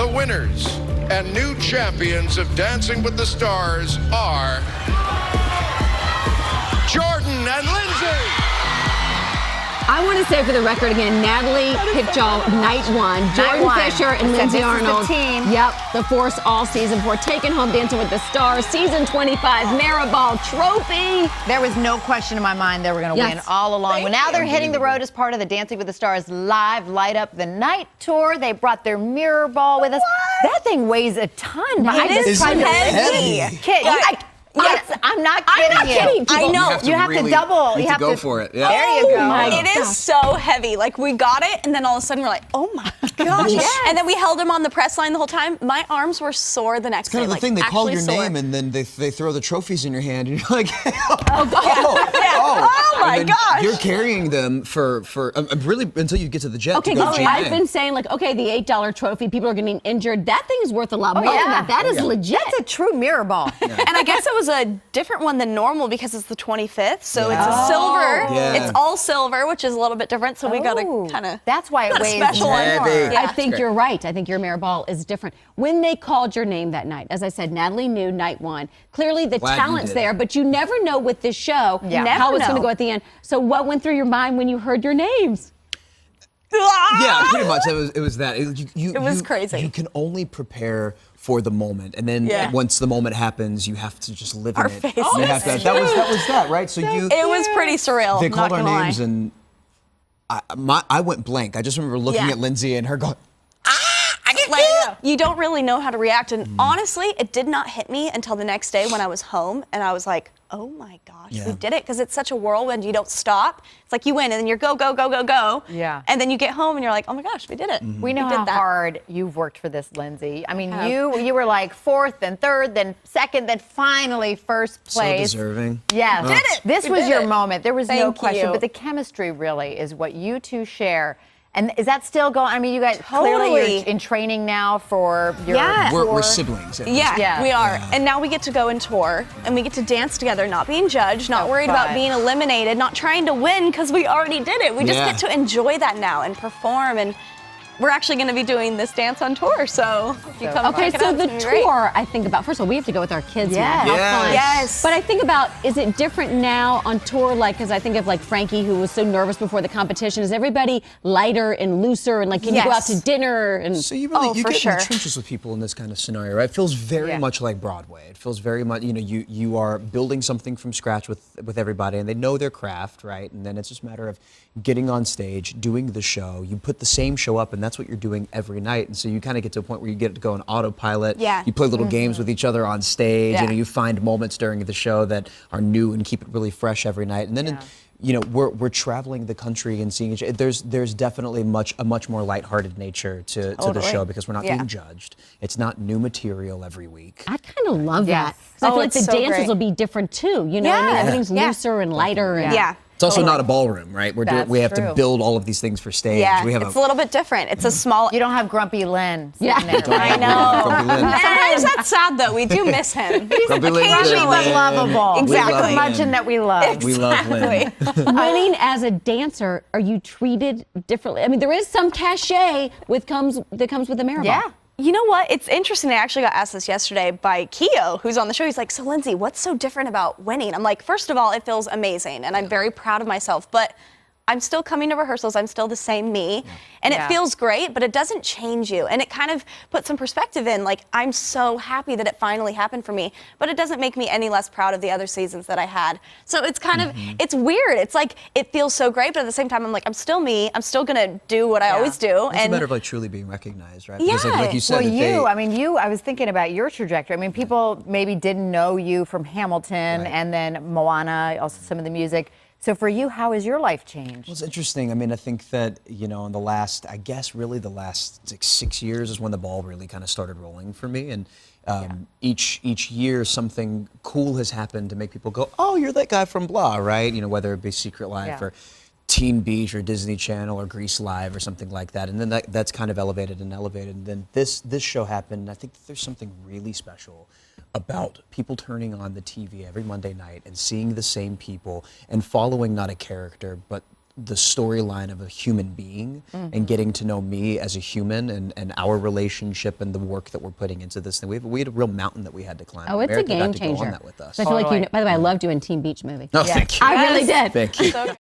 The winners and new champions of Dancing with the Stars are Jordan and Lindsay. I want to say for the record again, Natalie picked y'all night one. Jordan Fisher and Lindsay Arnold. Yep, the force all season for taking home Dancing with the Stars, season 25 Maribel Trophy. There was no question in my mind they were going to win all along. Well, now they're hitting the road as part of the Dancing with the Stars live Light Up the Night tour. They brought their mirror ball with us. That thing weighs a ton. It is heavy. Kid, I'm not kidding you. I know. You have to double. You have to go for it. Yeah. There you go. It is so heavy. Like, we got it, and then all of a sudden we're like, oh my gosh. And then we held him on the press line the whole time. My arms were sore the next day. Kind of the thing, they call your name, and then they throw the trophies in your hand, and you're like, oh my gosh. You're carrying them for really until you get to the jet. Okay, I've been saying, like, okay, the $8 trophy, people are getting injured. That thing is worth a lot more than that. That is legit. That's a true mirror ball. And I guess it was a different one than normal because it's the 25th, so it's a silver. Yeah. It's all silver, which is a little bit different, so we got to kind of... That's why it weighs special more. one. I think you're right. I think your mirror ball is different. When they called your name that night, as I said, Natalie knew night one. Clearly the talent's there, but you never know with this show how it's going to go at the end. So what went through your mind when you heard your names? Yeah, pretty much. It was that. It was crazy. You can only prepare for the moment, and then once the moment happens, you have to just live in it. faces. You have to, that was that, right? So It was pretty surreal. They called not our gonna names, lie. and I went blank. I just remember looking at Lindsay and her going, you don't really know how to react. And honestly, it did not hit me until the next day when I was home and I was like, oh my gosh, we did it. Because it's such a whirlwind, you don't stop. It's like you win and then you're go, go, go, go, go. Yeah. And then you get home and you're like, oh my gosh, we did it. We know how hard you've worked for this, Lindsay. I mean, you were like fourth, then third, then second, then finally first place. so deserving. Yeah. Did it. This was your moment. There was no Thank question. you. But the chemistry really is what you two share. And is that still going? I mean, you guys clearly you're in training now for your We're siblings. Yeah, we are. And now we get to go and tour, and we get to dance together, not being judged, not worried about being eliminated, not trying to win because we already did it. We just get to enjoy that now and perform. And we're actually going to be doing this dance on tour, so if you come check it so out, the it's gonna be great. tour, I think about, first of all, we have to go with our kids now. How fun. Yes. But I think about, is it different now on tour? Like, because I think of like Frankie, who was so nervous before the competition. Is everybody lighter and looser? And like, can you go out to dinner? And So you really you for get in sure. the trenches with people in this kind of scenario, right? It feels very much like Broadway. It feels very much, you are building something from scratch with everybody, and they know their craft, right? And then it's just a matter of getting on stage, doing the show. You put the same show up, and that's what you're doing every night. And so you kind of get to a point where you get to go on autopilot. Yeah. You play little games with each other on stage. You find moments during the show that are new and keep it really fresh every night. And then we're traveling the country and seeing each other. There's definitely a much more lighthearted nature to the show because we're not being judged. It's not new material every week. I kind of love that. Because I feel like the dances will be different too. You know what I mean? Everything's looser and lighter. And It's also not a ballroom, right? We have to build all of these things for stage. Yeah, we have it's a little bit different. It's a small... You don't have Grumpy Len sitting there. I know. Sometimes that's sad, though. We do miss him. He's Occasionally but lovable. Exactly. The curmudgeon that we love. We love Lynn. Winning as a dancer, are you treated differently? I mean, there is some cachet that comes with the Maribel. Yeah. You know what? It's interesting. I actually got asked this yesterday by Keo, who's on the show. He's like, so Lindsay, what's so different about winning? I'm like, first of all, it feels amazing, and I'm very proud of myself, but I'm still coming to rehearsals. I'm still the same me. And it feels great, but it doesn't change you. And it kind of puts some perspective in, like, I'm so happy that it finally happened for me, but it doesn't make me any less proud of the other seasons that I had. So it's kind of, it's weird. It's like, it feels so great, but at the same time, I'm like, I'm still me. I'm still gonna do what I always do. It's a matter of like truly being recognized, right? Yeah. Because like you said, Well, I was thinking about your trajectory. I mean, people maybe didn't know you from Hamilton and then Moana, also some of the music. So for you, how has your life changed? Well, it's interesting. I mean, I think that, in the last, I guess really the last 6 years is when the ball really kind of started rolling for me. And each year something cool has happened to make people go, oh, you're that guy from blah, right? Whether it be Secret Life or Teen Beach or Disney Channel or Grease Live or something like that. And then that's kind of elevated. And then this show happened. And I think that there's something really special about people turning on the TV every Monday night and seeing the same people and following not a character, but the storyline of a human being and getting to know me as a human and our relationship and the work that we're putting into this thing. We had a real mountain that we had to climb. Oh, it's America a game got to go changer. on that with us. I feel like by the way, I loved you in Teen Beach Movie. No, thank you. I really did. Thank you.